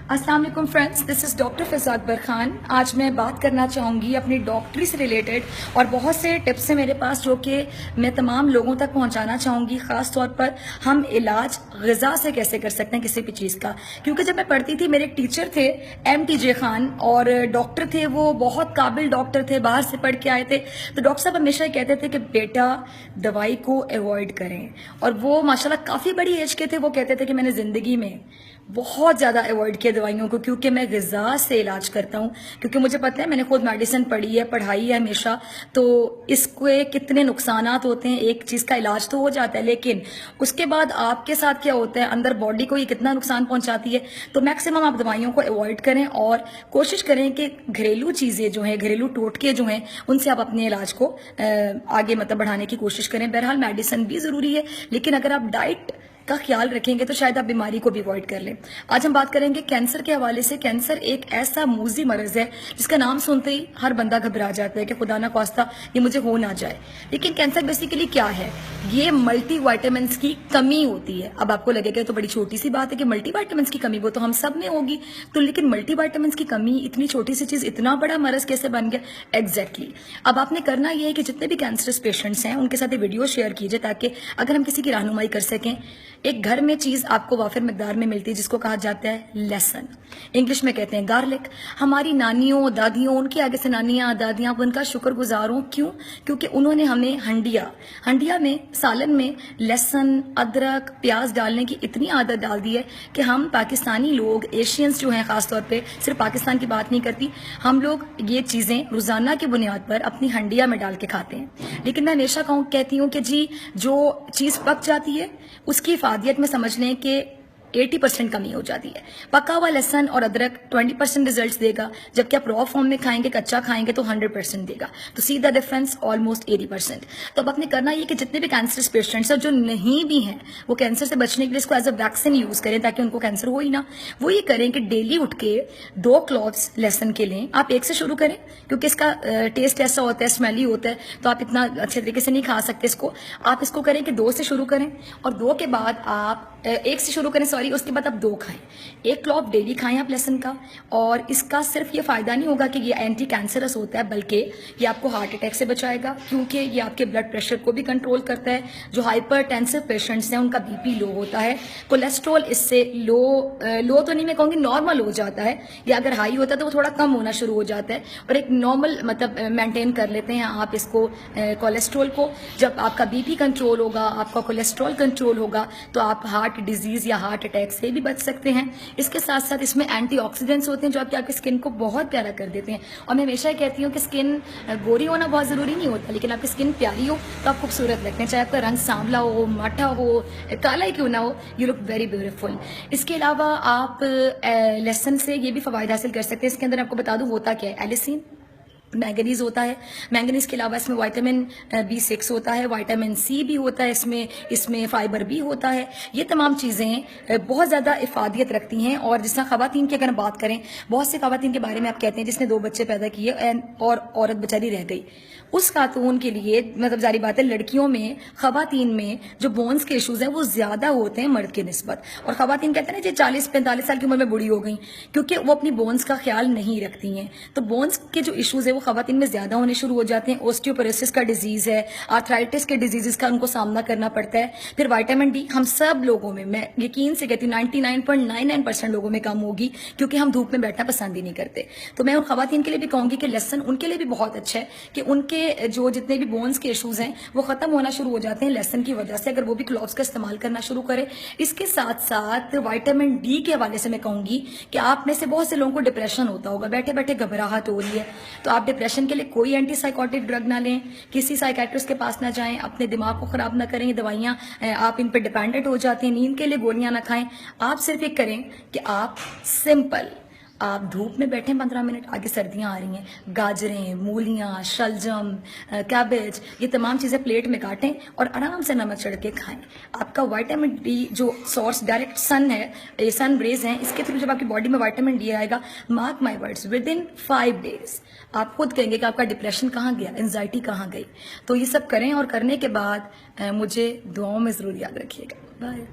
अस्सलाम वालेकुम friends, this is doctor फ़िज़ा अकबर खान। आज मैं बात करना चाहूँगी अपनी डॉक्टरी से रिलेटेड और बहुत से टिप्स हैं मेरे पास जो कि मैं तमाम लोगों तक पहुँचाना चाहूँगी। ख़ास तौर पर हम इलाज ग़िज़ा से कैसे कर सकते हैं किसी भी चीज़ का, क्योंकि जब मैं पढ़ती थी मेरे एक टीचर थे MTJ खान और डॉक्टर थे, वो बहुत काबिल डॉक्टर थे, बाहर से पढ़ के आए थे। तो डॉक्टर साहब हमेशा ये कहते थे कि बेटा दवाई को अवॉइड करें, और वो माशाल्लाह काफ़ी बड़ी एज के थे। वो कहते थे कि मैंने ज़िंदगी में बहुत ज़्यादा अवॉइड किया दवाइयों को, क्योंकि मैं ग़िज़ा से इलाज करता हूँ। क्योंकि मुझे पता है, मैंने खुद मेडिसिन पढ़ी है, पढ़ाई है हमेशा, तो इसके कितने नुकसानात होते हैं। एक चीज़ का इलाज तो हो जाता है, लेकिन उसके बाद आपके साथ क्या होता है, अंदर बॉडी को ये कितना नुकसान पहुंचाती है। तो मैक्सिमम आप दवाइयों को अवॉइड करें और कोशिश करें कि घरेलू चीज़ें जो हैं, घरेलू टोटके जो हैं, उनसे आप अपने इलाज को आगे बढ़ाने की कोशिश करें। बहरहाल मेडिसिन भी ज़रूरी है, लेकिन अगर आप डाइट का ख्याल रखेंगे तो शायद आप बीमारी को भी अवॉइड कर लें। आज हम बात करेंगे कैंसर के हवाले से। कैंसर एक ऐसा मूजी मर्ज है जिसका नाम सुनते ही हर बंदा घबरा जाता है कि खुदा ना खास्ता ये मुझे हो ना जाए। लेकिन कैंसर बेसिकली क्या है? ये मल्टीविटामिन्स की कमी होती है। अब आपको लगेगा तो बड़ी छोटी सी बात है कि मल्टीविटामिन्स की कमी, वो तो हम सब में होगी। तो लेकिन मल्टीविटामिन्स की कमी, इतनी छोटी सी चीज इतना बड़ा मर्ज कैसे बन गया? एग्जैक्टली अब आपने करना ये है कि जितने भी कैंसरस पेशेंट्स हैं उनके साथ ये वीडियो शेयर कीजिए, ताकि अगर हम किसी की रहनुमाई कर सकें। एक घर में चीज आपको वाफिर मिकदार में मिलती है जिसको कहा जाता है लहसुन, इंग्लिश में कहते हैं गार्लिक। हमारी नानियों दादियों, उनके आगे से नानियां दादियां, उनका शुक्रगुजार हूं। क्यों? क्योंकि उन्होंने हमें हंडिया में, सालन में लहसुन, अदरक, प्याज डालने की इतनी आदत डाल दी है कि हम पाकिस्तानी लोग, एशियंस जो हैं खासतौर पर, सिर्फ पाकिस्तान की बात नहीं करती, हम लोग ये चीजें रोजाना की बुनियाद पर अपनी हंडिया में डाल के खाते हैं। लेकिन मैं हमेशा कहती हूँ कि जी, जो चीज पक जाती है उसकी इफादियत में समझ लें कि 80% कमी हो जाती है। पका हुआ लहसन और अदरक 20% रिजल्ट्स देगा, जबकि आप रॉ फॉर्म में खाएंगे, कच्चा खाएंगे तो 100% देगा। तो सी द डिफरेंस, ऑलमोस्ट 80%। तो अब आपने करना ये कि जितने भी कैंसर पेशेंट्स हैं जो नहीं भी हैं, वो कैंसर से बचने के लिए इसको एज अ वैक्सीन यूज करें ताकि उनको कैंसर हो ही ना। वो ये करें कि डेली उठ के 2 क्लॉव्स लहसन के लें। आप 1 से शुरू करें, क्योंकि इसका टेस्ट ऐसा होता है, स्मेली होता है, तो आप इतना अच्छे तरीके से नहीं खा सकते इसको। आप इसको करें कि 2 से शुरू करें, और 2 के बाद आप 1 से शुरू करें, सॉरी, उसके बाद आप 2 खाएं। 1 क्लॉव डेली खाएं आप लहसुन का। और इसका सिर्फ ये फायदा नहीं होगा कि ये एंटी कैंसरस होता है, बल्कि ये आपको हार्ट अटैक से बचाएगा, क्योंकि ये आपके ब्लड प्रेशर को भी कंट्रोल करता है। जो हाइपरटेंसिव पेशेंट्स हैं उनका बीपी लो होता है, कोलेस्ट्रॉल इससे लो तो नहीं मैं कहूँगी, नॉर्मल हो जाता है, या अगर हाई होता है तो वो थोड़ा कम होना शुरू हो जाता है, और एक नॉर्मल मेंटेन कर लेते हैं आप इसको, कोलेस्ट्रॉल को। जब आपका बीपी कंट्रोल होगा, आपका कोलेस्ट्रॉल कंट्रोल होगा, तो आप हार्ट डिजीज या हार्ट अटैक से भी बच सकते हैं। इसके साथ साथ इसमें एंटीऑक्सीडेंट्स होते हैं जो आपकी स्किन को बहुत प्यारा कर देते हैं। और मैं हमेशा कहती हूँ कि स्किन गोरी होना बहुत जरूरी नहीं होता, लेकिन आपकी स्किन प्यारी हो तो आप खूबसूरत लगते हैं। चाहे आपका रंग सांवला हो, माठा हो, काला ही क्यों ना हो, यू लुक वेरी ब्यूटीफुल। इसके अलावा आप लहसुन से ये भी फवायद हासिल कर सकते हैं। इसके अंदर आपको बता दूं होता क्या है, एलिसिन, मैंगनीज होता है। मैंगनीज के अलावा इसमें विटामिन B6 होता है, विटामिन C भी होता है, इसमें फाइबर भी होता है। ये तमाम चीज़ें बहुत ज़्यादा इफादियत रखती हैं। और जिस तरह ख़वातीन की अगर बात करें, बहुत से ख़वातीन के बारे में आप कहते हैं जिसने 2 बच्चे पैदा किए और औरत बेचारी रह गई, उस खातून के लिए जारी बात है, लड़कियों में, ख़वातीन में जो बोन्स के इशूज़ हैं वो ज़्यादा होते हैं मर्द के निस्बत। और ख़वातीन कहते हैं ना, 40-45 साल की उम्र में बूढ़ी हो गई, क्योंकि वो अपनी बोन्स का ख्याल नहीं रखती हैं। तो बोन्स के जो इशूज़ है वो ख़वातीन में ज़्यादा होने शुरू हो जाते हैं। ओस्टियोपोरोसिस का डिजीज़ है, आर्थराइटिस के डिजीज़ का उनको सामना करना पड़ता है। फिर विटामिन D हम सब लोगों में, मैं यकीन से कहती हूँ 99.99% लोगों में कम होगी, क्योंकि हम धूप में बैठना पसंद ही नहीं करते। तो मैं उन ख़वातीन के लिए भी कहूँगी कि लहसुन उनके लिए भी बहुत अच्छा है कि उनके जो जितने भी बोन्स के इशूज़ हैं वो ख़त्म होना शुरू हो जाते हैं लहसुन की वजह से, अगर वो भी क्लॉव्स का इस्तेमाल करना शुरू करें। इसके साथ साथ विटामिन D के हवाले से मैं कहूँगी कि आप में से बहुत से लोगों को डिप्रेशन होता होगा, बैठे बैठे घबराहट हो रही है, तो आप डिप्रेशन के लिए कोई एंटीसाइकोटिक ड्रग ना लें, किसी साइकेट्रिस्ट के पास ना जाएं, अपने दिमाग को खराब ना करें। दवाइयां आप इन पर डिपेंडेंट हो जाते हैं, नींद के लिए गोलियां ना खाएं। आप सिर्फ एक करें कि आप सिंपल, आप धूप में बैठें 15 मिनट, आगे सर्दियां आ रही हैं, गाजरें, मूलियां, शलजम, कैबेज, ये तमाम चीज़ें प्लेट में काटें और आराम से नमक चढ़ के खाएं। आपका विटामिन D जो सोर्स डायरेक्ट सन है, ये सन रेज हैं, इसके थ्रू जब आपकी बॉडी में विटामिन D आएगा, mark my words, with in 5 days आप खुद कहेंगे कि आपका डिप्रेशन कहाँ गया, एंजाइटी कहाँ गई। तो ये सब करें, और करने के बाद मुझे दुआओं में ज़रूर याद रखिएगा। बाय।